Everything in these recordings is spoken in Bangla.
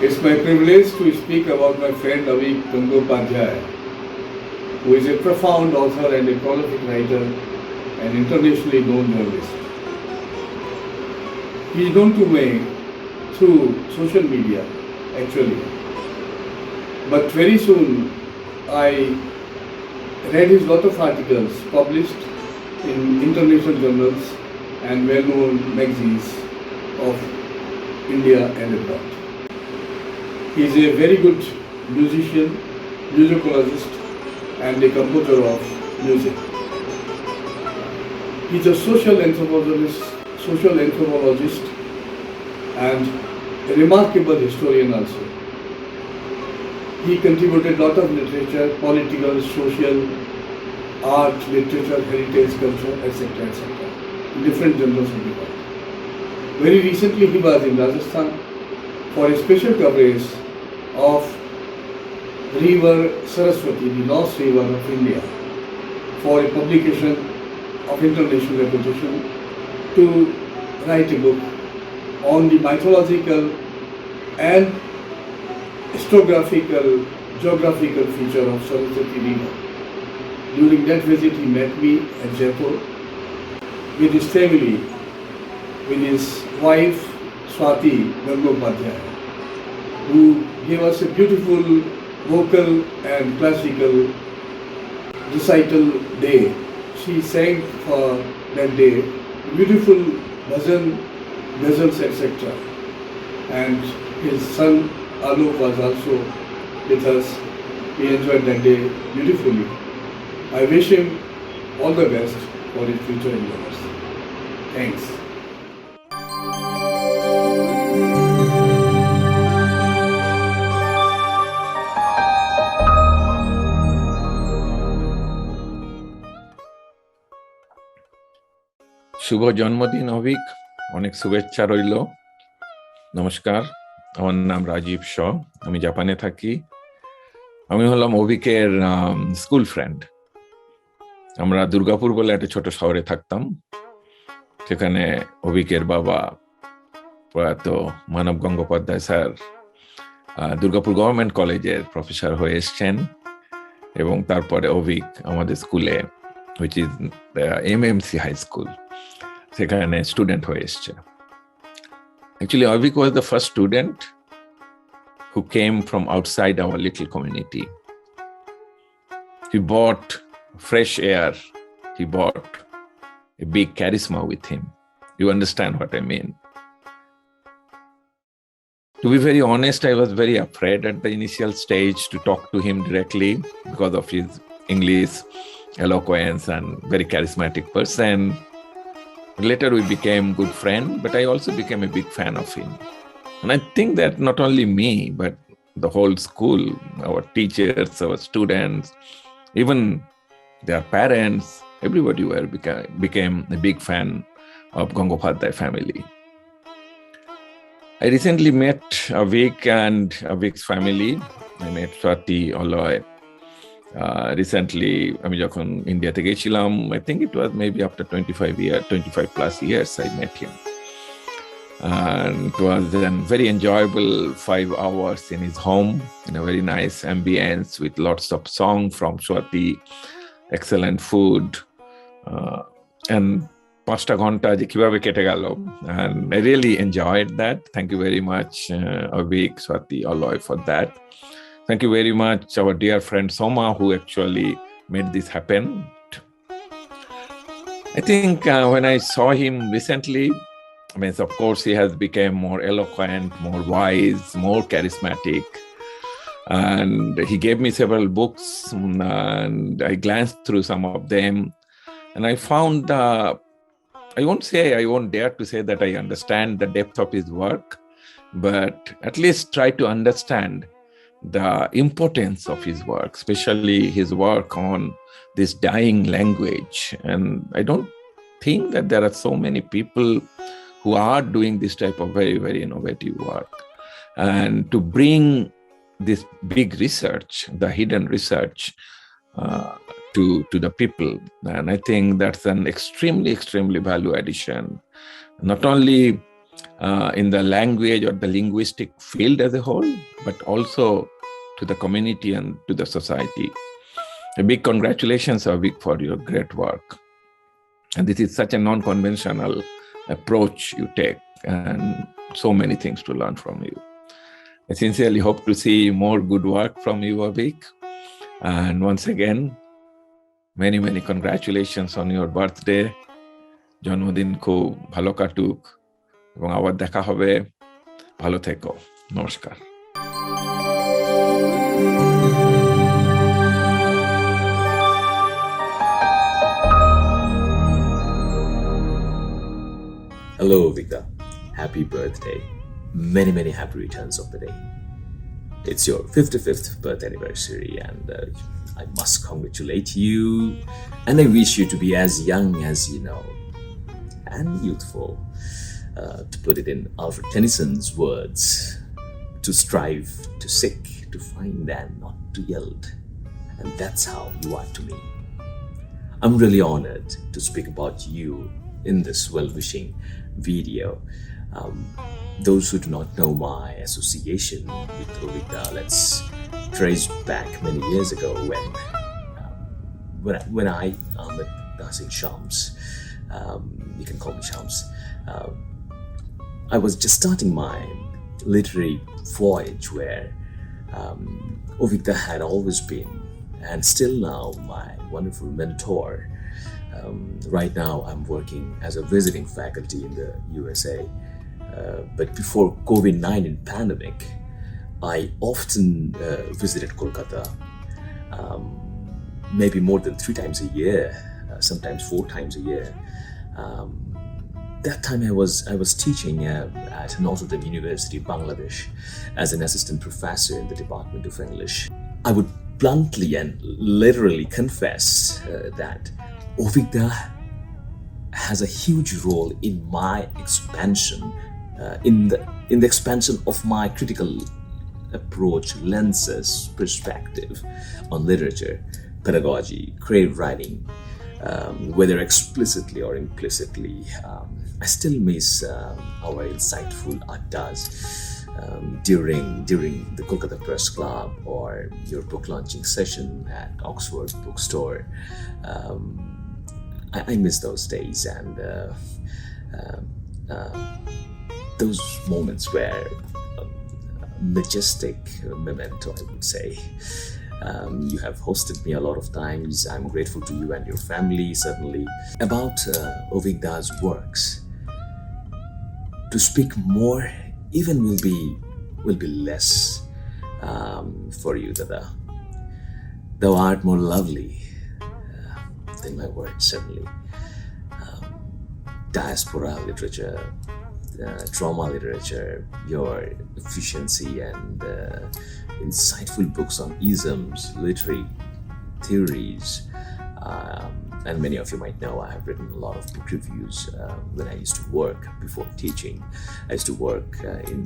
It's my privilege to speak about my friend Avik Gangopadhyay, who is a profound author and a prolific writer and internationally known journalist. He is known to me through social media, actually. But very soon, I read his lot of articles published in international journals and well-known magazines of India and abroad. He is a very good musician, musicologist, and a composer of music. He is a social anthropologist and a remarkable historian also. He contributed a lot of literature, political, social, art, literature, heritage, culture, etc., in different genres of the world. Very recently he was in Rajasthan for a special coverage of river Saraswati, the lost river of India, for a publication of international reputation, to write a book on the mythological and historiographical, geographical feature of Saraswati river. During that visit he met me at Jaipur with his family, with his wife Swati Gangopadhyay, who gave us a beautiful vocal and classical recital day. She sang for that day beautiful bhajan, ghazals, etc. And his son Alok was also with us. We enjoyed that day beautifully. I wish him all the best for his future endeavors. Thanks. শুভ জন্মদিন অভিক, অনেক শুভেচ্ছা রইল। নমস্কার, আমার নাম রাজীব শ, আমি জাপানে থাকি। আমি হলাম অভিকের স্কুল ফ্রেন্ড। আমরা দুর্গাপুর বলে একটা ছোট শহরে থাকতাম। সেখানে অভিকের বাবা প্রয়াত মানব গঙ্গোপাধ্যায় স্যার দুর্গাপুর গভর্নমেন্ট কলেজের প্রফেসর হয়ে এসছেন, এবং তারপরে অভিক আমাদের স্কুলে, which is MMC High School, সেখানে স্টুডেন্ট হয়ে এসছে। Actually, Avik was the first student who came from outside our little community. He brought fresh air. He brought a big charisma with him. You understand what I mean? To be very honest, I was very afraid at the initial stage to talk to him directly because of his English eloquence and very charismatic person. Later we became good friends, but I also became a big fan of him. And I think that not only me, but the whole school, our teachers, our students, even their parents, everybody became a big fan of Gangopadhyay family. I recently met Avik and Avik's family. I met Swati Aloy. Recently, আমি যখন ইন্ডিয়াতে গেছিলাম, I think it was maybe after 25 plus years I met him. And it was a very enjoyable 5 hours in his home, in a very nice ambience with lots of song from Swati, excellent food, and 5টা ঘন্টা যে কিভাবে কেটে গেল, and I really enjoyed that. Thank you very much, Avik, Swati, Aloy, for that. Thank you very much, our dear friend Soma, who actually made this happen. I think when I saw him recently, I mean, of course, he has become more eloquent, more wise, more charismatic. And he gave me several books, and I glanced through some of them. And I found, I won't dare to say that I understand the depth of his work, but at least try to understand the importance of his work, especially his work on this dying language. And I don't think that there are so many people who are doing this type of very, very innovative work. And to bring this big research, the hidden research, to the people. And I think that's an extremely, extremely value addition, not only in the language or the linguistic field as a whole, but also to the community and to the society. A big congratulations, Avik, for your great work. And this is such a non-conventional approach you take, and so many things to learn from you. I sincerely hope to see more good work from you, Avik. And once again, many, many congratulations on your birthday. জন্মদিন খুব ভালো কাটুক এবং আবার দেখা হবে। ভালো থেকো। নমস্কার। Hello, Avik. Happy birthday. Many, many happy returns of the day. It's your 55th birth anniversary, and I must congratulate you. And I wish you to be as young as you know, and youthful. To put it in Alfred Tennyson's words, to strive, to seek, to find, and not to yield. And that's how you are to me. I'm really honored to speak about you in this well-wishing video. Those who do not know my association with Avik, let's trace back many years ago when I met Darshan Shams. You can call me Shams. I was just starting my literary voyage where Avik had always been, and still now, my wonderful mentor. Right now, I'm working as a visiting faculty in the USA. But before COVID-19 pandemic, I often visited Kolkata, maybe more than 3 times a year, sometimes 4 times a year. That time I was teaching at Notre Dame University, Bangladesh, as an assistant professor in the Department of English. I would bluntly and literally confess that Avik has a huge role in my expansion, in the expansion of my critical approach, lenses, perspective on literature, pedagogy, creative writing, whether explicitly or implicitly. I still miss our insightful addas during the Kolkata Press Club or your book launching session at Oxford Bookstore. I miss those days, and those moments were majestic memento, I would say. You have hosted me a lot of times. I'm grateful to you and your family, certainly. About Avik's works, to speak more even will be less for you, Dada. Thou art more lovely than my words, certainly. Diaspora literature, trauma literature, your efficiency and insightful books on isms, literary theories, and many of you might know I have written a lot of book reviews when I used to work before teaching. I used to work in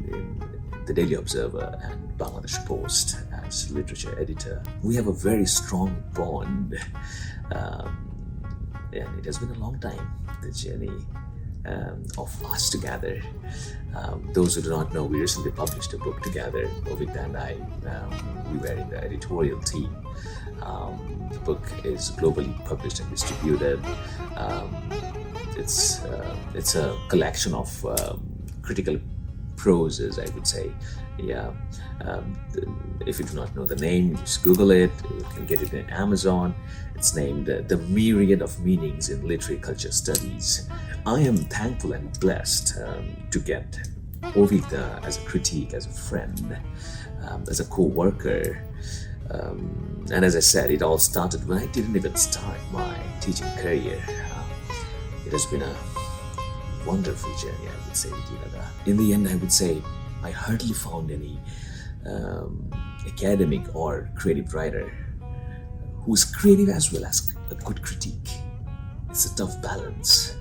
the Daily Observer and Bangladesh Post as literature editor. We have a very strong bond, and it has been a long time, the journey of us together. Those who do not know, we recently published a book together, Avik and I. We were in the editorial team. The book is globally published and distributed. It's a collection of critical proses, I would say, Yeah. If you do not know the name, just Google it. You can get it in Amazon. It's named The Myriad of Meanings in Literary Culture Studies. I am thankful and blessed to get Avik as a critique, as a friend, as a co-worker. And as I said, it all started when I didn't even start my teaching career. It has been a wonderful journey, I would say, Vidya. In the end, I would say I hardly found any academic or creative writer who's creative as well as a good critique. It's a tough balance,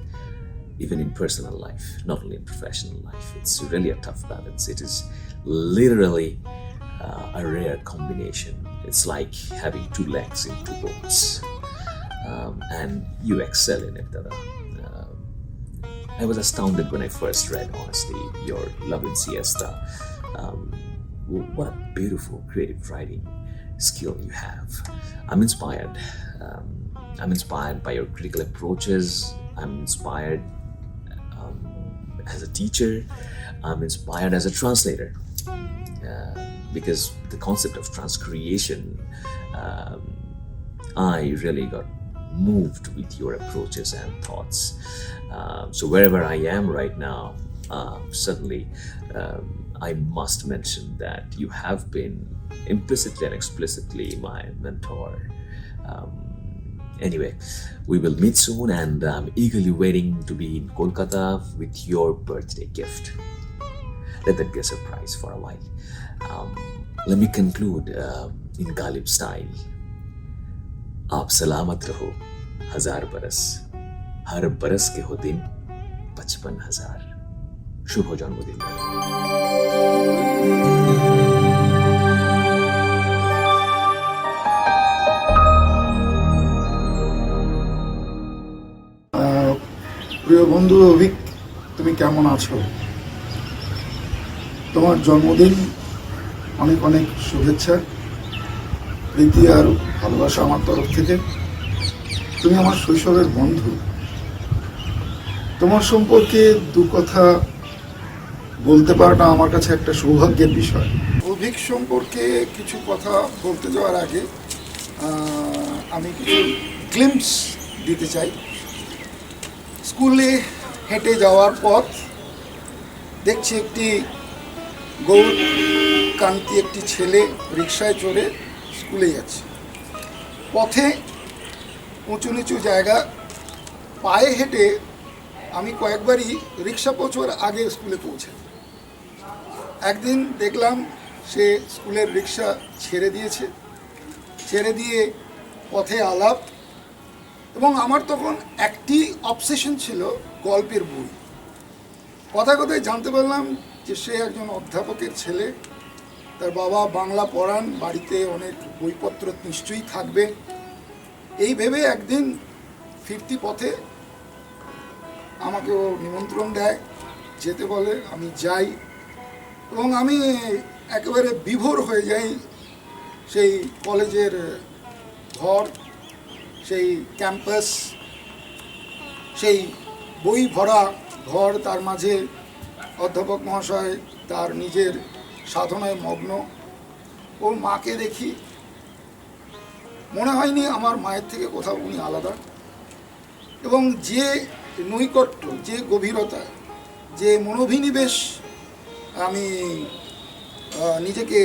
even in personal life, not only in professional life. It's really a tough balance. It is literally a rare combination. It's like having two legs in two boats, and you excel in it, Dada. I was astounded when I first read, honestly, your Love in Siesta. What a beautiful creative writing skill you have. I'm inspired. I'm inspired by your critical approaches. I'm inspired as a teacher. I'm inspired as a translator. Because the concept of transcreation, I really got moved with your approaches and thoughts. So wherever I am right now, suddenly I must mention that you have been implicitly and explicitly my mentor. Anyway, we will meet soon, and I'm eagerly waiting to be in Kolkata with your birthday gift. Let that be a surprise for a while. Let me conclude in Ghalib style. आप सलामत रहो 1000 बरस, हर बरस के हो दिन 55,000। शुभ जन्मदिन। প্রিয় বন্ধু অভিক, তুমি কেমন আছো? তোমার জন্মদিন অনেক অনেক শুভেচ্ছা, প্রীতি আর ভালোবাসা আমার তরফ থেকে। তুমি আমার শৈশবের বন্ধু। তোমার সম্পর্কে দু কথা বলতে পারাটা আমার কাছে একটা সৌভাগ্যের বিষয়। অভিক সম্পর্কে কিছু কথা বলতে যাওয়ার আগে আমি কিছু গ্লিম্পস দিতে চাই। স্কুলে হেঁটে যাওয়ার পথ দেখছি একটি গৌরকান্তি একটি ছেলে রিকশায় চড়ে স্কুলে যাচ্ছে। পথে উঁচু নিচু জায়গা, পায়ে হেঁটে আমি কয়েকবারই রিকশা পৌঁছার আগে স্কুলে পৌঁছে। একদিন দেখলাম সে স্কুলের রিকশা ছেড়ে দিয়েছে, ছেড়ে দিয়ে পথে আলাপ। এবং আমার তখন একটি অবসেশন ছিল গল্পের বই। কথায় কথায় জানতে পারলাম যে সে একজন অধ্যাপকের ছেলে, তার বাবা বাংলা পড়ান, বাড়িতে অনেক বইপত্র নিশ্চয়ই থাকবে। এই ভেবে একদিন ফিরতি পথে আমাকেও নিমন্ত্রণ দেয়, যেতে বলে, আমি যাই এবং আমি একেবারে বিভোর হয়ে যাই। সেই কলেজের ঘর, সেই ক্যাম্পাস, সেই বই ভরা ঘর, তার মাঝে অধ্যাপক মহাশয় তার নিজের সাধনায় মগ্ন। ওর মাকে দেখি, মনে হয়নি আমার মায়ের থেকে কোথাও উনি আলাদা। এবং যে নৈকট্য, যে গভীরতা, যে মনোভিনিবেশ আমি নিজেকে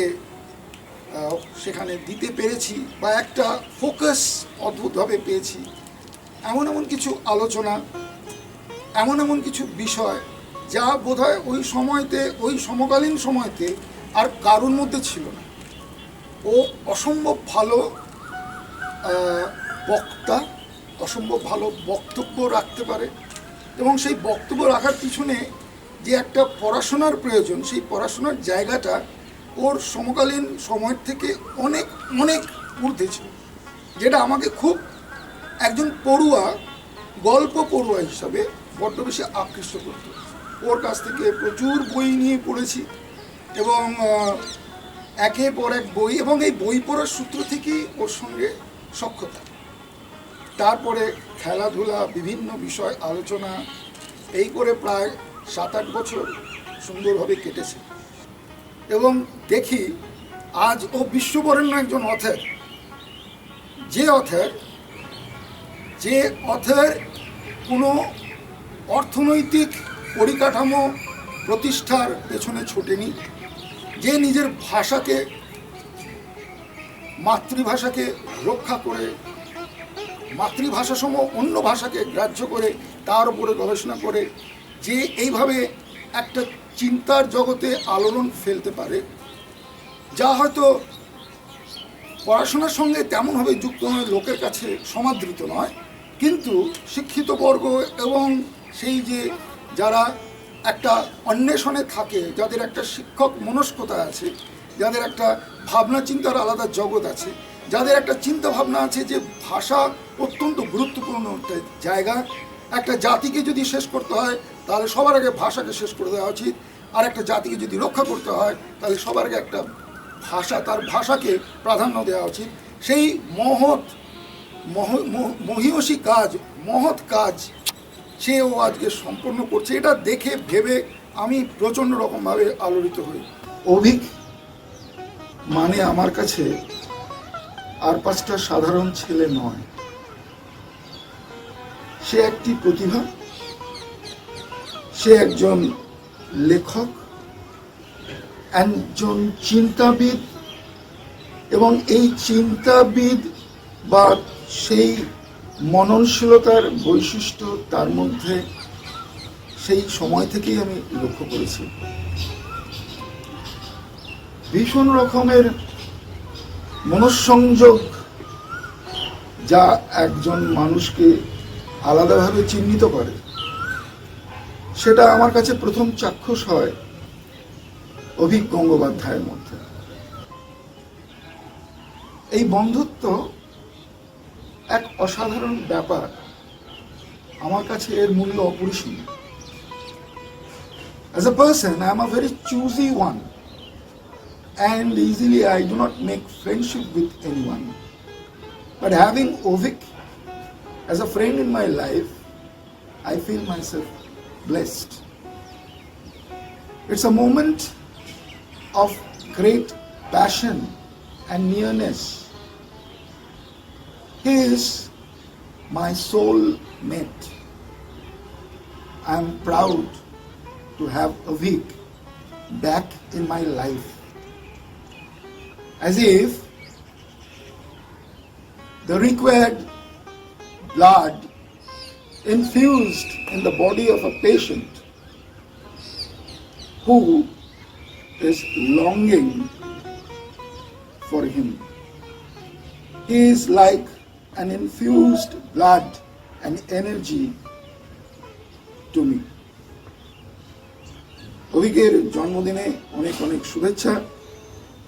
সেখানে দিতে পেরেছি, বা একটা ফোকাস অদ্ভুতভাবে পেয়েছি, এমন এমন কিছু আলোচনা, এমন এমন কিছু বিষয় যা বোধহয় ওই সময়তে, ওই সমকালীন সময়তে আর কারোর মধ্যে ছিল না। ও অসম্ভব ভালো বক্তা, অসম্ভব ভালো বক্তব্য রাখতে পারে, এবং সেই বক্তব্য রাখার পিছনে যে একটা পড়াশোনার প্রয়োজন, সেই পড়াশোনার জায়গাটা ওর সমকালীন সময়ের থেকে অনেক অনেক ঊর্ধ্বে ছিল, যেটা আমাকে খুব একজন পড়ুয়া, গল্প পড়ুয়া হিসাবে বড্ড বেশি আকৃষ্ট করত। ওর কাছ থেকে প্রচুর বই নিয়ে পড়েছি এবং একের পর এক বই, এবং এই বই পড়ার সূত্র থেকেই ওর সঙ্গে সখ্যতা। তারপরে খেলাধুলা, বিভিন্ন বিষয় আলোচনা, এই করে প্রায় 7-8 বছর সুন্দরভাবে কেটেছে। এবং দেখি আজ ও বিশ্ববরেণ্য একজন অথর, যে অথর কোনো অর্থনৈতিক পরিকাঠামো প্রতিষ্ঠার পেছনে ছোটেনি, যে নিজের ভাষাকে, মাতৃভাষাকে রক্ষা করে, মাতৃভাষাসম অন্য ভাষাকে গ্রাহ্য করে তার উপরে গবেষণা করে যে এইভাবে একটা চিন্তার জগতে আলোড়ন ফেলতে পারে, যা হয়তো পড়াশোনার সঙ্গে তেমনভাবে যুক্ত নয়, লোকের কাছে সমাদৃত নয়, কিন্তু শিক্ষিত বর্গ এবং সেই যে যারা একটা অন্বেষণে থাকে, যাদের একটা শিক্ষক মনস্কতা আছে, যাদের একটা ভাবনা চিন্তার আলাদা জগৎ আছে, যাদের একটা চিন্তা ভাবনা আছে যে ভাষা অত্যন্ত গুরুত্বপূর্ণ একটা জায়গা, একটা জাতিকে যদি শেষ করতে হয় তাহলে সবার আগে ভাষাকে শেষ করে দেওয়া উচিত, আর একটা জাতিকে যদি রক্ষা করতে হয় তাহলে সবার আগে একটা ভাষা, তার ভাষাকে প্রাধান্য দেওয়া উচিত। সেই মহীয়সী কাজ, মহৎ কাজ সেও আজকে সম্পন্ন করছে। এটা দেখে ভেবে আমি প্রচণ্ড রকমভাবে আলোড়িত হই। অভিক মানে আমার কাছে আর পাঁচটা সাধারণ ছেলে নয়, সে একটি প্রতিভা, সে একজন লেখক, একজন চিন্তাবিদ, এবং এই চিন্তাবিদ বা সেই মননশীলতার বৈশিষ্ট্য তার মধ্যে সেই সময় থেকেই আমি লক্ষ্য করেছি। ভীষণ রকমের মনঃসংযোগ যা একজন মানুষকে আলাদাভাবে চিহ্নিত করে, সেটা আমার কাছে প্রথম চাক্ষুষ হয় অভিক গঙ্গোপাধ্যায়ের মধ্যে। এই বন্ধুত্ব এক অসাধারণ ব্যাপার, আমার কাছে এর মূল্য অপরিসীম। As a person, I am a very choosy one, and easily I do not make friendship with anyone. But having Avik as a friend in my life, I feel myself blessed. It's a moment of great passion and nearness. He is my soul mate. I am proud to have Avik back in my life, as if the required blood infused in the body of a patient who is longing for him. He is like an infused blood and energy to me. অভিকের জন্মদিনে অনেক অনেক শুভেচ্ছা,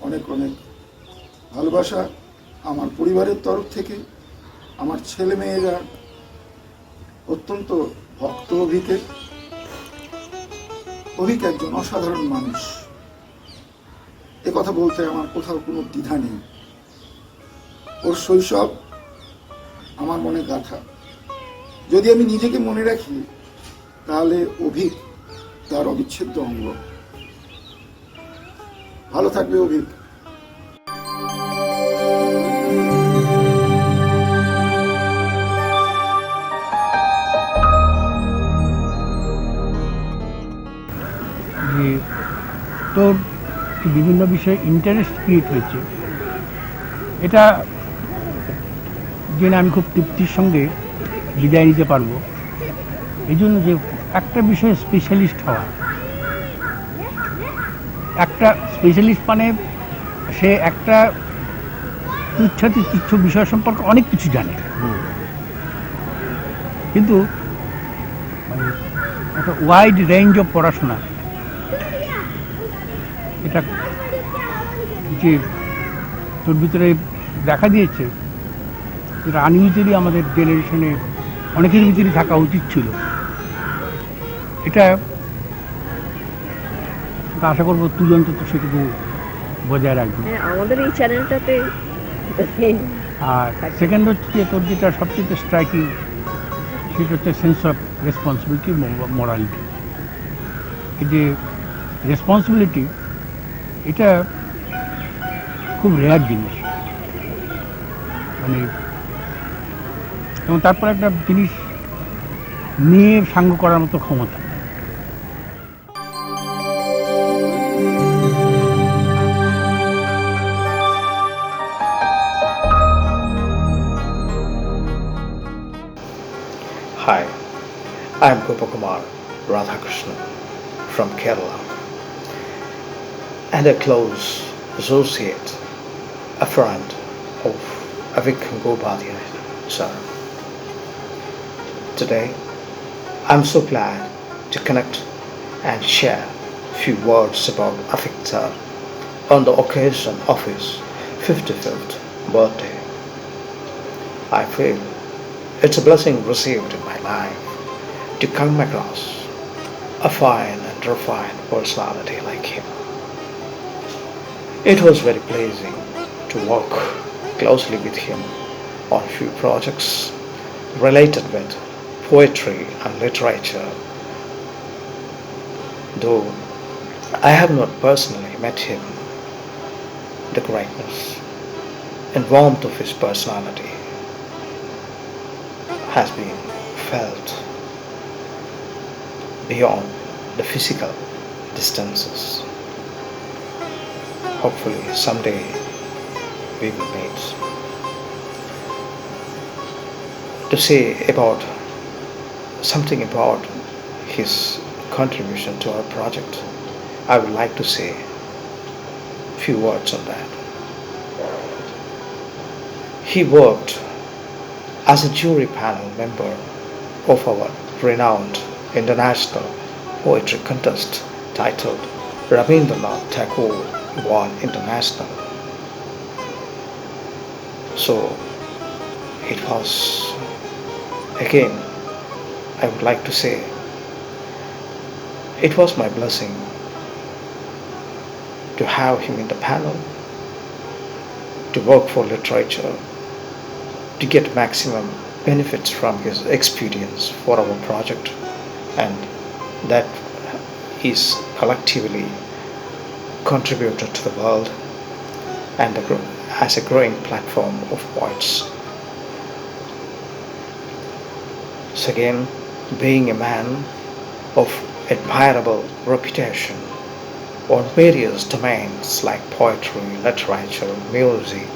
অনেক অনেক ভালোবাসা আমার পরিবারের তরফ থেকে। আমার ছেলেমেয়েরা অত্যন্ত ভক্ত অভিকের। অভিক একজন অসাধারণ মানুষ, এ কথা বলতে আমার কোথাও কোনো দ্বিধা নেই। ওর শৈশব আমার মনে গাঁথা। যদি আমি নিজেকে মনে রাখি তাহলে অভিক তার অবিচ্ছেদ্য অঙ্গ। ভালো থাকবে অভিক। যে তোর বিভিন্ন বিষয়ে ইন্টারেস্ট ক্রিয়েট হয়েছে, এটা জেনে আমি খুব তৃপ্তির সঙ্গে বিদায় নিতে পারবো। এই জন্য যে একটা বিষয়ে স্পেশালিস্ট হওয়া, একটা স্পেশালিস্ট মানে সে একটা তুচ্ছাতি তুচ্ছ বিষয় সম্পর্কে অনেক কিছু জানে, কিন্তু একটা ওয়াইড রেঞ্জ অফ পড়াশোনা, এটা যে তোর ভিতরে দেখা দিয়েছে, এটা আনইউজুয়ালি আমাদের জেনারেশনে অনেকের ভিতরে থাকা উচিত ছিল। এটা আশা করবো তুই অন্তত সেটুকু বজায় রাখবি। আমাদের এই চ্যানেলটাতে। আর সেকেন্ড হচ্ছে তোর যেটা সবচেয়ে স্ট্রাইকিং, সেটা হচ্ছে সেন্স অফ রেসপন্সিবিলিটি, মরালিটি। এই যে রেসপন্সিবিলিটি, এটা খুব রেয়ার জিনিস, মানে এবং তারপর একটা জিনিস নিয়ে সাঙ্গ করার মতো ক্ষমতা। Hi, I'm Gopakumar Radhakrishnan from Kerala and a close associate, a friend of Avik Gangopadhyay, sir. Today, I'm so glad to connect and share few words about Avik sir on the occasion of his 55th birthday. I feel it's a blessing received in my life to come across a fine and refined personality like him. It was very pleasing to work closely with him on few projects related with poetry and literature. Though I have not personally met him, the greatness and warmth of his personality has been felt beyond the physical distances. Hopefully someday we will meet. To say about something about his contribution to our project, I would like to say few words on that. He worked as a jury panel member of our renowned international poetry contest titled Rabindranath Tagore Award International. So it was, again, I would like to say, it was my blessing to have him in the panel, to work for literature, to get maximum benefits from his experience for our project, and that is collectively contributed to the world and as a growing platform of poets. So again, being a man of admirable reputation on various domains like poetry, literature, music,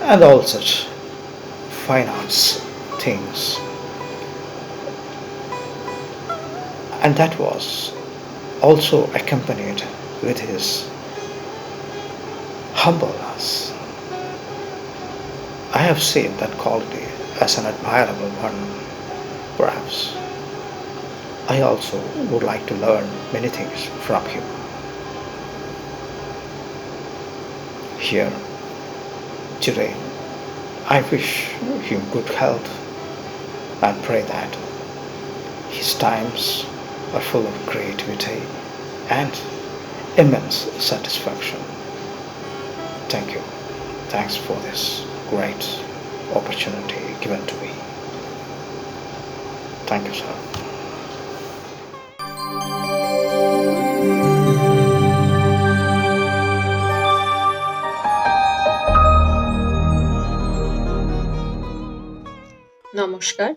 and all such fine arts things, and that was also accompanied with his humbleness. I have seen that quality as an admirable one. Perhaps I also would like to learn many things from him. Here, today, I wish him good health and pray that his times are full of creativity and immense satisfaction. Thank you. Thanks for this great opportunity given to me. Thank you, sir. নমস্কার।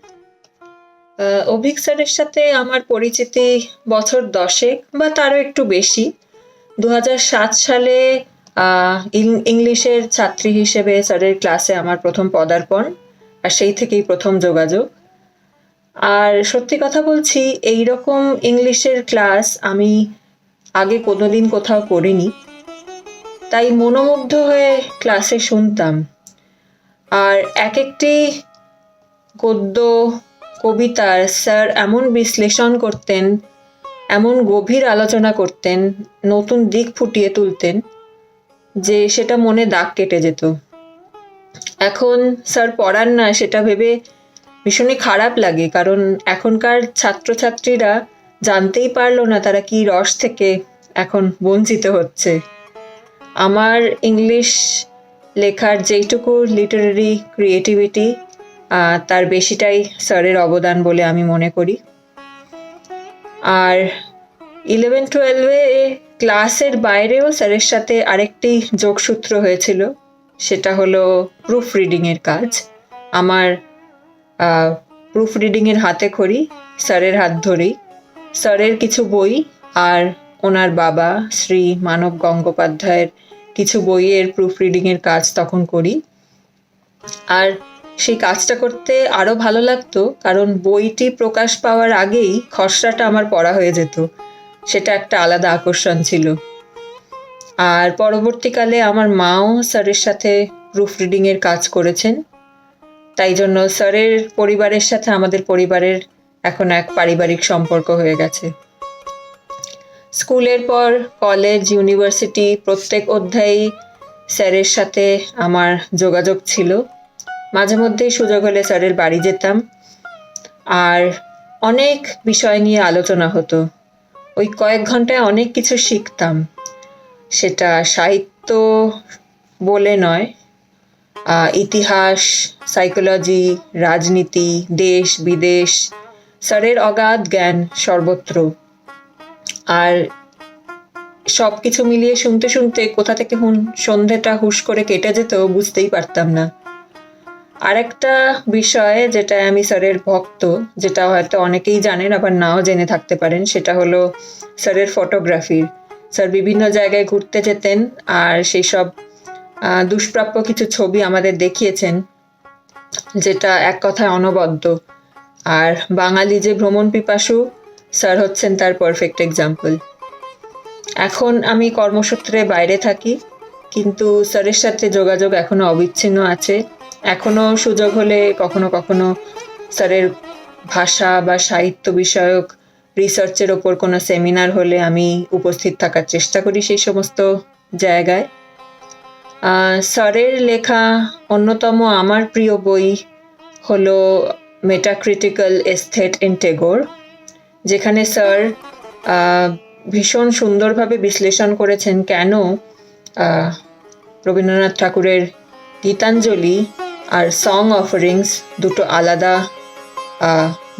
অভিক স্যারের সাথে আমার পরিচিতি বছর 10 বা তারও একটু বেশি। 2007 সালে ইংলিশের ছাত্রী হিসেবে স্যারের ক্লাসে আমার প্রথম পদার্পণ, আর সেই থেকেই প্রথম যোগাযোগ। আর সত্যি কথা বলছি, এইরকম ইংলিশের ক্লাস আমি আগে কোনোদিন কোথাও করিনি, তাই মনোমুগ্ধ হয়ে ক্লাসে শুনতাম। আর এক একটি গদ্য কবিতার স্যার এমন বিশ্লেষণ করতেন, এমন গভীর আলোচনা করতেন, নতুন দিক ফুটিয়ে তুলতেন যে সেটা মনে দাগ কেটে যেত। এখন স্যার পড়ান না সেটা ভেবে ভীষণই খারাপ লাগে, কারণ এখনকার ছাত্রছাত্রীরা জানতেই পারলো না তারা কি রস থেকে এখন বঞ্চিত হচ্ছে। আমার ইংলিশ লেখার যেইটুকু লিটারারি ক্রিয়েটিভিটি, তার বেশিটাই স্যারের অবদান বলে আমি মনে করি। আর 11-12-এ ক্লাসের বাইরেও স্যারের সাথে আরেকটি যোগসূত্র হয়েছিল, সেটা হলো প্রুফ রিডিংয়ের কাজ। আমার প্রুফ রিডিংয়ের হাতে খড়ি স্যারের হাত ধরেই। স্যারের কিছু বই আর ওনার বাবা শ্রী মানব গঙ্গোপাধ্যায়ের কিছু বইয়ের প্রুফ রিডিংয়ের কাজ তখন করি। আর সেই কাজটা করতে আরও ভালো লাগতো, কারণ বইটি প্রকাশ পাওয়ার আগেই খসড়াটা আমার পড়া হয়ে যেত। সেটা একটা আলাদা আকর্ষণ ছিল। আর পরবর্তীকালে আমার মাও স্যারের সাথে প্রুফ রিডিংয়ের কাজ করেছেন, তাই জন্য স্যারের পরিবারের সাথে আমাদের পরিবারের এখন এক পারিবারিক সম্পর্ক হয়ে গেছে। স্কুলের পর কলেজ, ইউনিভার্সিটি প্রত্যেক অধ্যায়েই স্যারের সাথে আমার যোগাযোগ ছিল। মাঝে মধ্যেই সুযোগ হলে স্যারের বাড়ি যেতাম, আর অনেক বিষয় নিয়ে আলোচনা হতো। ওই কয়েক ঘন্টায় অনেক কিছু শিখতাম, সেটা সাহিত্য বলে নয়, ইতিহাস, সাইকোলজি, রাজনীতি, দেশ বিদেশ, স্যারের অগাধ জ্ঞান সর্বত্র। আর সব কিছু মিলিয়ে শুনতে শুনতে কোথা থেকে সন্ধেটা হুশ করে কেটে যেত বুঝতেই পারতাম না। আরেকটা বিষয় যেটা আমি স্যারের ভক্ত, যেটা হয়তো অনেকেই জানেন আবার নাও জেনে থাকতে পারেন, সেটা হলো স্যারের ফটোগ্রাফির। স্যার বিভিন্ন জায়গায় ঘুরতে যেতেন আর সেই সব দুষ্প্রাপ্য কিছু ছবি আমাদের দেখিয়েছেন, যেটা এক কথায় অনবদ্য। আর বাঙালি যে ভ্রমণ পিপাসু, স্যার হচ্ছেন তার পারফেক্ট এক্সাম্পল। এখন আমি কর্মসূত্রে বাইরে থাকি, কিন্তু স্যারের সাথে যোগাযোগ এখনো অবিচ্ছিন্ন আছে। এখনো সুযোগ হলে কখনো কখনো স্যারের ভাষা বা সাহিত্য বিষয়ক রিসার্চের ওপর কোনো সেমিনার হলে আমি উপস্থিত থাকার চেষ্টা করি সেই সমস্ত জায়গায়। স্যারের লেখা অন্যতম আমার প্রিয় বই হলো মেটাক্রিটিক্যাল এস্থেট ইন টেগোর, যেখানে স্যার ভীষণ সুন্দরভাবে বিশ্লেষণ করেছেন কেন রবীন্দ্রনাথ ঠাকুরের গীতাঞ্জলি আর সং অফারিংস দুটো আলাদা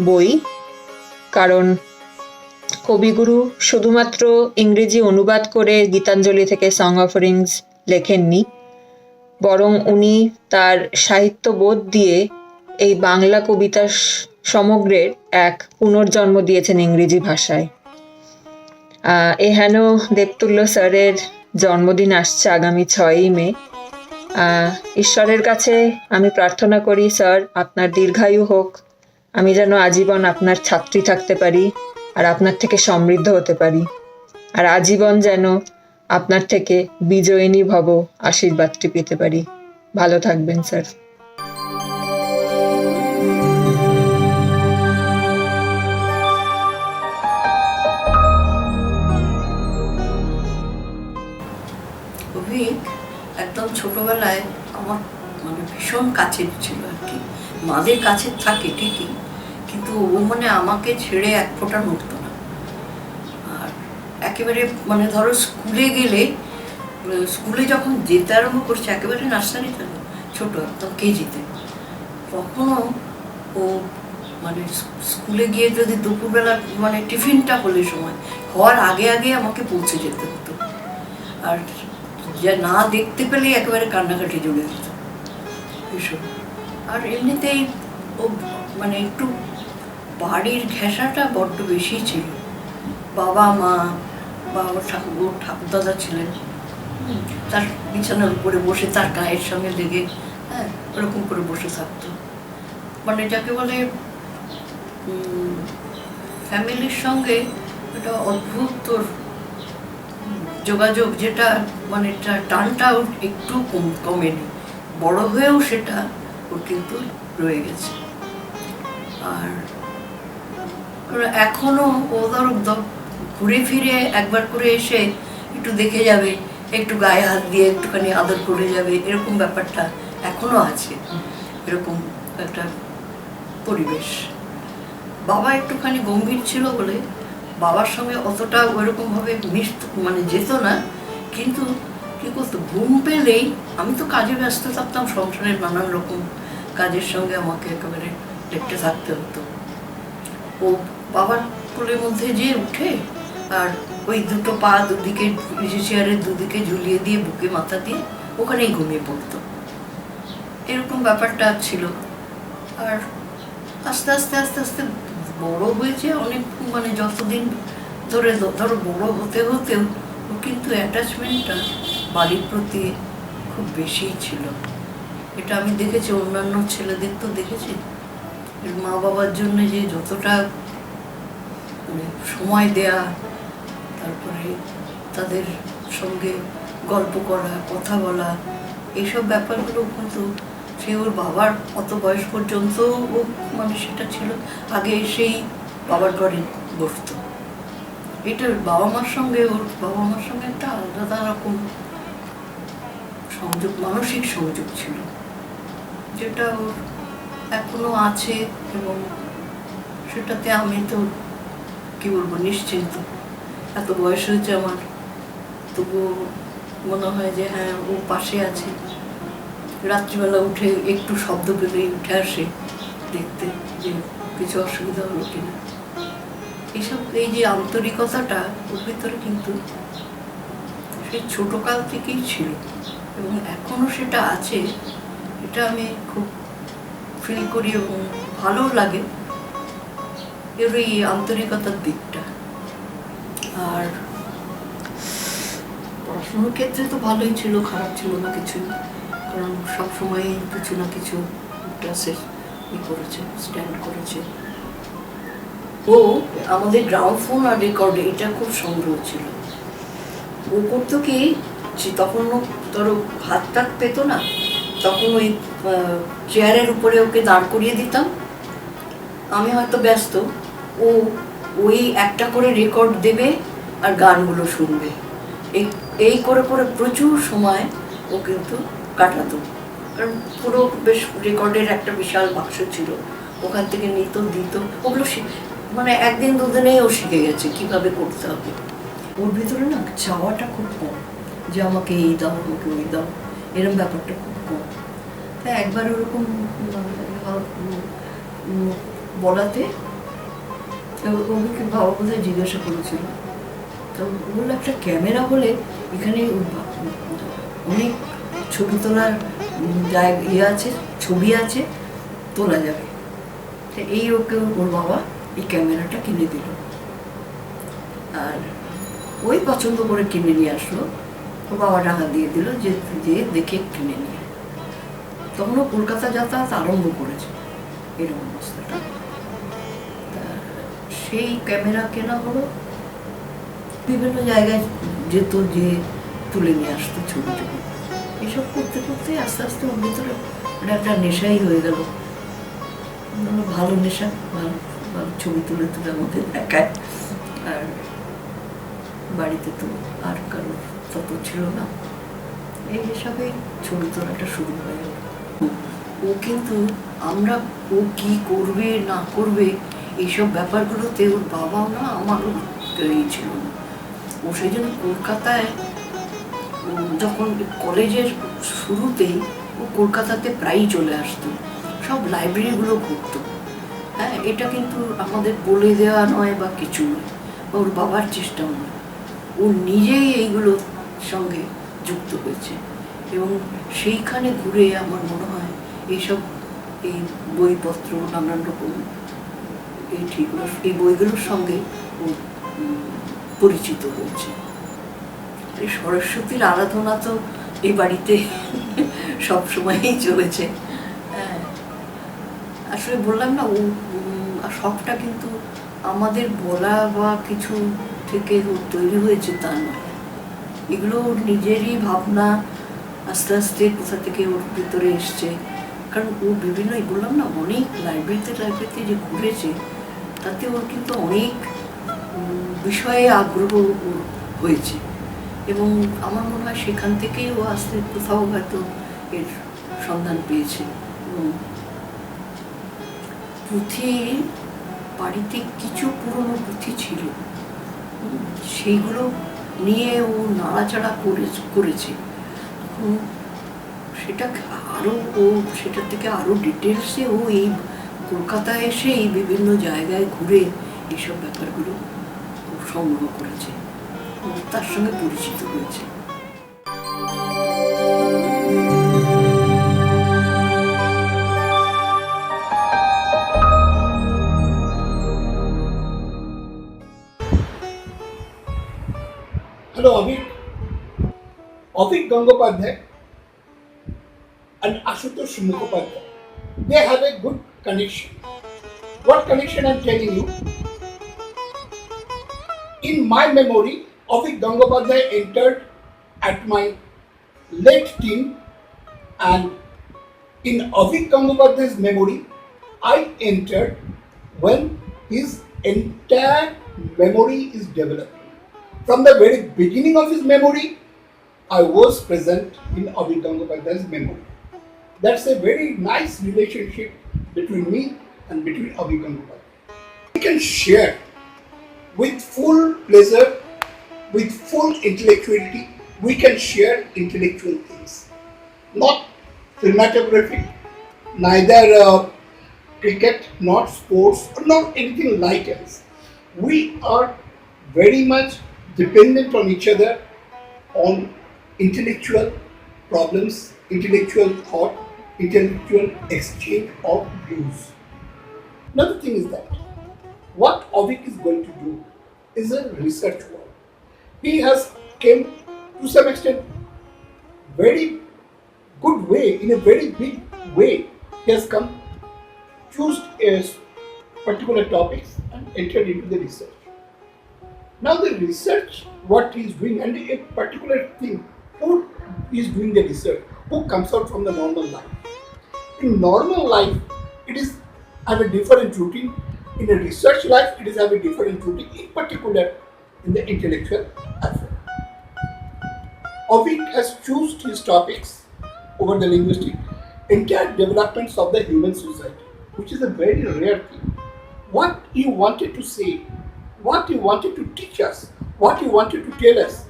বই। কারণ কবিগুরু শুধুমাত্র ইংরেজি অনুবাদ করে গীতাঞ্জলি থেকে সং অফারিংস লেখেননি, বরং উনি তার সাহিত্যবোধ দিয়ে এই বাংলা কবিতা সমগ্রের এক পুনর্জন্ম দিয়েছেন ইংরেজি ভাষায়। এহেন দেবতুল্য স্যারের জন্মদিন আসছে আগামী 6ই মে। ঈশ্বরের কাছে আমি প্রার্থনা করি, স্যার আপনার দীর্ঘায়ু হোক, আমি যেন আজীবন আপনার ছাত্রী থাকতে পারি আর আপনার থেকে সমৃদ্ধ হতে পারি, আর আজীবন যেন আপনার থেকে বিজয়িনী ভব আশীর্বাদটি পেতে পারি। ভালো থাকবেন স্যার। অভিক একদম ছোটবেলায় আমার মানে ভীষণ কাছের ছিল আর কি। মাদের কাছে থাকে ঠিকই, কিন্তু ও মানে আমাকে ছেড়ে এক ফোঁটা নড়তো না। আর একেবারে মানে ধরো স্কুলে গেলে, স্কুলে যখন যেতে আরম্ভ করছে, একেবারে নার্সারি থেকে ছোটো একদম কেজিতে, তখনও ও মানে স্কুলে গিয়ে যদি দুপুরবেলা মানে টিফিনটা হলে সময় হওয়ার আগে আগে আমাকে পৌঁছে যেতে হতো। আর যা না দেখতে পেলেই একেবারে কান্নাকাটি জমে যেত ভীষণ। আর এমনিতেই ও মানে একটু বাড়ির ঘেঁষাটা বড্ড বেশি ছিল। বাবা মা বা ওর ঠাকুরদাদা ছিলেন, তার বিছানার উপরে বসে তার গায়ের সঙ্গে লেগে ওরকম করে বসে থাকতো। মানে যাকে বলে ফ্যামিলির সঙ্গে একটা অদ্ভুত তোর যোগাযোগ, যেটা মানে টানটা ওর একটু কমেনি, বড় হয়েও সেটা ওর কিন্তু রয়ে গেছে। আর এখনো ও ধরো ঘুরে ফিরে একবার করে এসে একটু দেখে যাবে, একটু গায়ে হাত দিয়ে একটুখানি আদর করে যাবে, এরকম ব্যাপারটা এখনো আছে, এরকম একটা পরিবেশ। বাবা একটুখানি গম্ভীর ছিল বলে বাবার সঙ্গে অতটা ওইরকমভাবে মানে যেত না, কিন্তু কী করতো, ঘুম পেলেই, আমি তো কাজে ব্যস্ত থাকতাম, সংসারের নানান রকম কাজের সঙ্গে আমাকে একেবারে লেপটে থাকতে হতো। ও বাবার কোলের মধ্যে যে উঠে আর ওই দুটো পা দুদিকে চেয়ারের দুদিকে ঝুলিয়ে দিয়ে বুকে মাথা দিয়ে ওখানেই ঘুমিয়ে পড়তো, এরকম ব্যাপারটা ছিল। আর আস্তে আস্তে আস্তে আস্তে বড় হয়েছে অনেক, মানে যতদিন ধরে ধরো বড় হতে হতেও ও কিন্তু অ্যাটাচমেন্টটা বাড়ির প্রতি খুব বেশিই ছিল। এটা আমি দেখেছি, অন্যান্য ছেলেদের তো দেখেছি এর মা বাবার জন্য যে যতটা মানে সময় দেয়া, তারপরে তাদের সঙ্গে গল্প করা, কথা বলা, এইসব ব্যাপারগুলো কিন্তু সে ওর বাবার অত বয়স পর্যন্ত ও মানে সেটা ছিল। আগে সেই বাবার ঘরে বসতো, এটা বাবা মার সঙ্গে ওর বাবা মার সঙ্গে একটা আলাদা রকম সংযোগ, মানসিক সংযোগ ছিল, যেটা ওর এখনো আছে। এবং সেটাতে আমি তো কি বলবো, নিশ্চিন্ত। এত বয়স হয়েছে আমার, তবুও মনে হয় যে হ্যাঁ ও পাশে আছে। রাত্রিবেলা উঠে একটু শব্দ পেলেই উঠে আসে দেখতে যে কিছু অসুবিধা হলো কিনা। এইসব, এই যে আন্তরিকতাটা ওর ভিতরে কিন্তু সেই ছোটকাল থেকেই ছিল এবং এখনো সেটা আছে। এটা আমি খুব ফিল করি এবং ভালো লাগে এর এই আন্তরিকতার দিকটা। আর পড়াশোনার ক্ষেত্রে তো ভালোই ছিল, খারাপ ছিল না কিছু, কারণ সবসময় কিছু না কিছু ক্লাসে করেছে, স্ট্যান্ড করেছে। ও আমাদের গ্রাউন্ড ফোন আর রেকর্ডে এটা খুব সংগ্রহ ছিল। ও করতো কি, তখন ধরো হাত টাত পেতো না, তখন ওই চেয়ারের উপরে ওকে দাঁড় করিয়ে দিতাম, আমি হয়তো ব্যস্ত, ও ওই একটা করে রেকর্ড দেবে আর গানগুলো শুনবে। এই করে করে প্রচুর সময় ও কিন্তু কাটাতো, কারণ পুরো বেশ রেকর্ডের একটা বিশাল বাক্স ছিল, ওখান থেকে নিত দিত, ওগুলো মানে একদিন দুদিনেই ও শিখে গেছে কিভাবে করতে হবে। ওর ভিতরে না চাওয়াটা খুব কম, যে আমাকে এই দাও আমাকে ওই দাও, এরকম ব্যাপারটা খুব কম। তাই একবার ওরকম বলাতে ওকে বাবা বোধহয় জিজ্ঞাসা করেছিল, তো বললো একটা ক্যামেরা হলে এখানে অনেক ছবি তোলার ইয়ে আছে, ছবি আছে, তোলা যাবে। তো এই ওকে ওর বাবা এই ক্যামেরাটা কিনে দিল, আর ওই পছন্দ করে কিনে নিয়ে আসলো। ওর বাবা টাকা দিয়ে দিল যে দেখে কিনে নিয়ে, তখন ও কলকাতা যাতায়াত আরম্ভ করেছে এরকম অবস্থাটা। সেই ক্যামেরা কেনা হলো, বিভিন্ন জায়গায় যেত, যে তুলে নিয়ে আসতো ছবি টবি। এসব করতে করতে আস্তে আস্তে ওর ভিতরে একটা নেশাই হয়ে গেল, ভালো নেশা, ভালো ভালো ছবি তুলে তুলে আমাদের দেখায়। আর বাড়িতে তো আর কারোর তত ছিল না, এই হিসাবে ছবি তোলাটা শুরু হয়ে গেল। ও কিন্তু আমরা ও কি করবে না করবে এইসব ব্যাপারগুলোতে ওর বাবাও না আমারও ছিল না। ও সেই জন্য কলকাতায় যখন কলেজের শুরুতেই ও কলকাতাতে প্রায়ই চলে আসতো, সব লাইব্রেরিগুলো ঘুরতো। হ্যাঁ, এটা কিন্তু আমাদের বলে দেওয়া নয় বা কিছু নয়, ওর বাবার চেষ্টাও নয়, ও নিজেই এইগুলোর সঙ্গে যুক্ত হয়েছে। এবং সেইখানে ঘুরে আমার মনে হয় এইসব এই বইপত্র নানান রকম এই বইগুলোর সঙ্গে ও পরিচিত হয়েছে। এই সরস্বতীর আরাধনা তো এই বাড়িতে সবসময়ই চলেছে। আসলে বললাম না, ও সবটা কিন্তু আমাদের বলা বা কিছু থেকে তৈরি হয়েছে তা নয়, এগুলো ওর নিজেরই ভাবনা, আস্তে আস্তে কোথা থেকে ওর ভিতরে এসছে। কারণ ও বিভিন্ন, বললাম না, অনেক লাইব্রেরিতে যে ঘুরেছে, তাতে ওর কিন্তু অনেক বিষয়ে আগ্রহ হয়েছে এবং আমার মনে হয় সেখান থেকেই ও আস্তে কোথাও হয়তো এর সন্ধান পেয়েছে। পুঁথি বাড়িতে কিছু পুরনো পুঁথি ছিল, সেইগুলো নিয়ে ও নাড়াচাড়া করেছে। সেটা আরও ও সেটার থেকে আরও ডিটেলসে ও এই কলকাতায় এসে এই বিভিন্ন জায়গায় ঘুরে এইসব ব্যাপারগুলো ওর সংগ্রহ করেছে এবং তার সঙ্গে পরিচিত হয়েছে। Hello, Avik Gangopadhyay and Ashutosh Mukhopadhyay, they have a good connection. What connection I'm telling you? In my memory, Avik Gangopadhyay entered at my late teen, and in Avik Gangopadhyay's memory, I entered when his entire memory is developing. From the very beginning of his memory, I was present in Avik Gangopadhyay's memory. That's a very nice relationship between me and between Avik Gangopadhyay. We can share with full pleasure, with full intellectuality, we can share intellectual things. Not cinematographic, neither cricket, not sports, not anything like else. We are very much dependent on each other on intellectual problems, intellectual thought, intellectual exchange of views. Another thing is that what Avik is going to do is a research work. He has came to some extent very good way, in a very big way. He has come, choose a particular topics and entered into the research. Now the research, what he is doing, and a particular thing, who is doing the research, who comes out from the normal life. In normal life, it is have a different routine. In a research life, it is have a different routine, in particular in the intellectual affair. Avik has chosen his topics over the linguistic, entire developments of the human society, which is a very rare thing. What he wanted to say, what he wanted to teach us, what he wanted to tell us,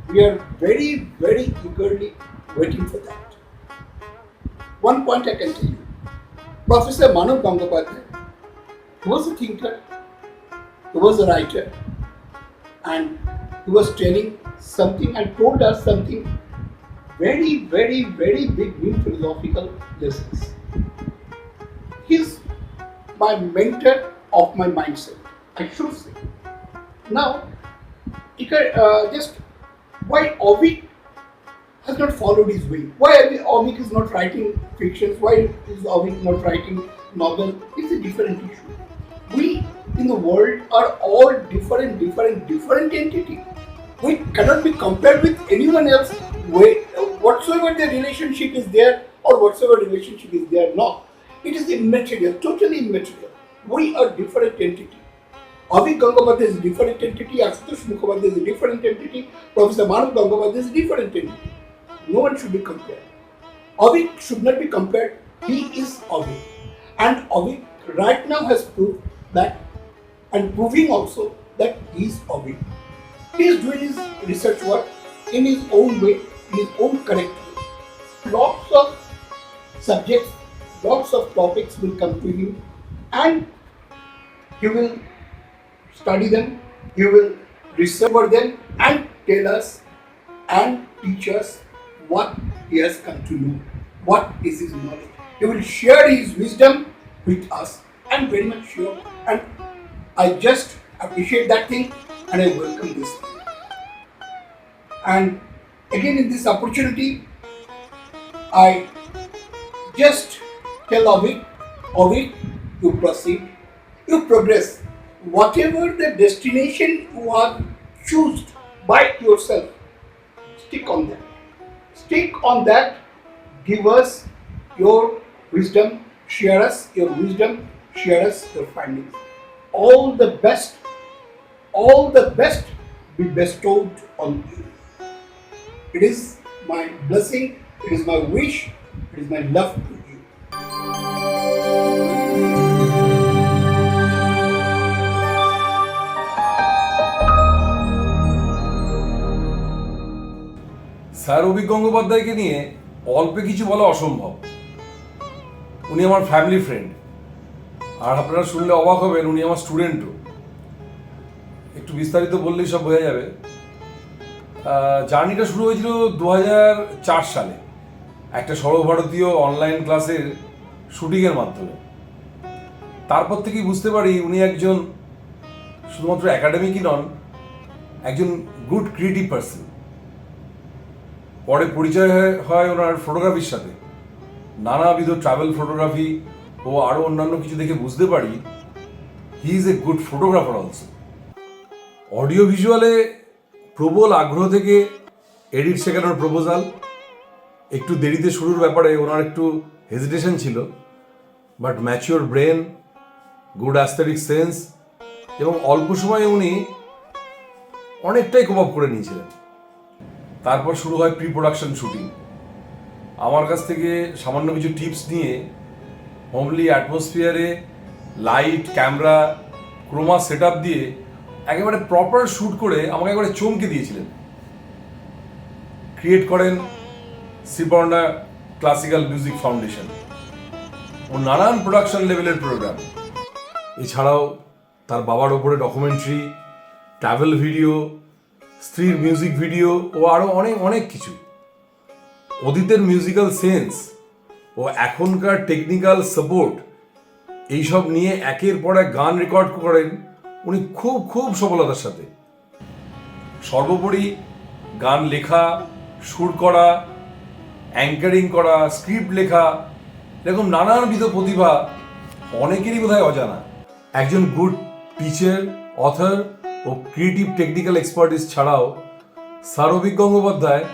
we are very, very eagerly waiting for that. One point I can tell you, Professor Avik Gangopadhyay, he was a thinker, he was a writer, and he was telling something and told us something very, very, very big new philosophical lessons. He's my mentor of my mindset, I should say. Now, just why Avik has not followed his way? Why Avik is not writing fictions? Why is Avik not writing novel? It's a different issue. We in the world are all different entity. We cannot be compared with anyone else. Whatsoever the relationship is there or whatsoever relationship is there not. It is immaterial, totally immaterial. We are different entity. Avik Gangopadhyay is a different entity, Ashutosh Mukhopadhyay is a different entity, Professor Avik Gangopadhyay is a different entity. No one should be compared. Avik should not be compared, he is Avik. And Avik right now has proved that, and proving also that he is Avik. He is doing his research work in his own way, in his own correct way. Lots of subjects, lots of topics will come to him, and he will study them, he will research them and tell us and teach us what he has come to know, what is his knowledge. He will share his wisdom with us. I'm very much sure, and I just appreciate that thing and I welcome this thing. And again, in this opportunity, I just tell Avik, you proceed, you progress. Whatever the destination you are chosen by yourself, stick on that. Stick on that. Give us your wisdom. Share us your wisdom. Share us your findings. All the best be bestowed on you. It is my blessing. It is my wish. It is my love to you. Sir Avik গঙ্গোপাধ্যায়কে নিয়ে অল্প কিছু বলা অসম্ভব। উনি আমার ফ্যামিলি ফ্রেন্ড, আর আপনারা শুনলে অবাক হবেন উনি আমার স্টুডেন্টও। একটু বিস্তারিত বললেই সব বোঝা যাবে। জার্নিটা শুরু হয়েছিল 2004 সালে একটা সর্বভারতীয় অনলাইন ক্লাসের শুটিংয়ের মাধ্যমে। তারপর থেকেই বুঝতে পারি উনি একজন শুধুমাত্র একাডেমিকই নন, একজন গুড ক্রিয়েটিভ পার্সন। পরে পরিচয় হয় ওনার ফটোগ্রাফির সাথে, নানাবিধ ট্রাভেল ফটোগ্রাফি ও আরও অন্যান্য কিছু দেখে বুঝতে পারি he is a good photographer also. Audio ভিজুয়ালে প্রবল আগ্রহ থেকে এডিট শেখানোর প্রপোজাল, একটু দেরিতে শুরুর ব্যাপারে ওনার একটু হেজিটেশন ছিল, but mature brain, good aesthetic sense এবং অল্প সময়ে উনি অনেকটাই কোপ আপ করে নিয়েছিলেন। তারপর শুরু হয় প্রি প্রোডাকশন শুটিং। আমার কাছ থেকে সামান্য কিছু টিপস নিয়ে homely atmosphere light, camera, chroma set up দিয়ে একেবারে প্রপার শ্যুট করে আমাকে একেবারে চমকে দিয়েছিলেন। ক্রিয়েট করেন শ্রীপর্ণা ক্লাসিক্যাল মিউজিক ফাউন্ডেশন ও নানান প্রোডাকশন লেভেলের প্রোগ্রাম। এছাড়াও তার বাবার ওপরে ডকুমেন্টারি, ট্রাভেল ভিডিও, স্ত্রীর মিউজিক ভিডিও ও আরও অনেক অনেক কিছু। অদিতের মিউজিক্যাল সেন্স ও এখনকার টেকনিক্যাল সাপোর্ট এইসব নিয়ে একের পর এক গান রেকর্ড করেন উনি খুব খুব সফলতার সাথে। সর্বোপরি গান লেখা, সুর করা, অ্যাঙ্কারিং করা, স্ক্রিপ্ট লেখা, এরকম নানানবিধ প্রতিভা অনেকেরই বোধহয় অজানা। একজন গুড টিচার, অথর ও ক্রিয়েটিভ টেকনিক্যাল এক্সপার্টিস ছাড়াও স্যার অভিক গঙ্গোপাধ্যায়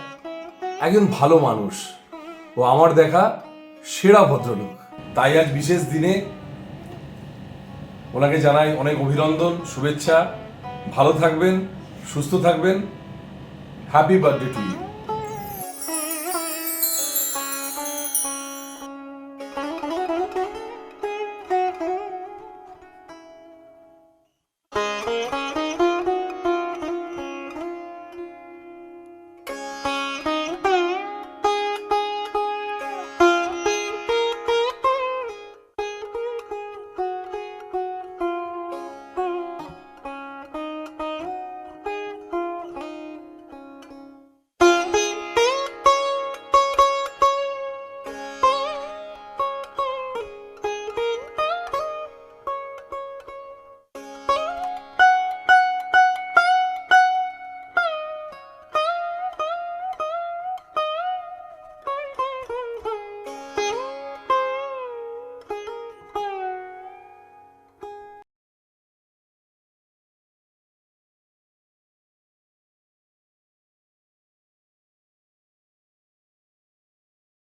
একজন ভালো মানুষ ও আমার দেখা সেরা ভদ্রলোক। তাই আজ বিশেষ দিনে ওনাকে জানাই অনেক অভিনন্দন, শুভেচ্ছা। ভালো থাকবেন, সুস্থ থাকবেন। Happy birthday to you.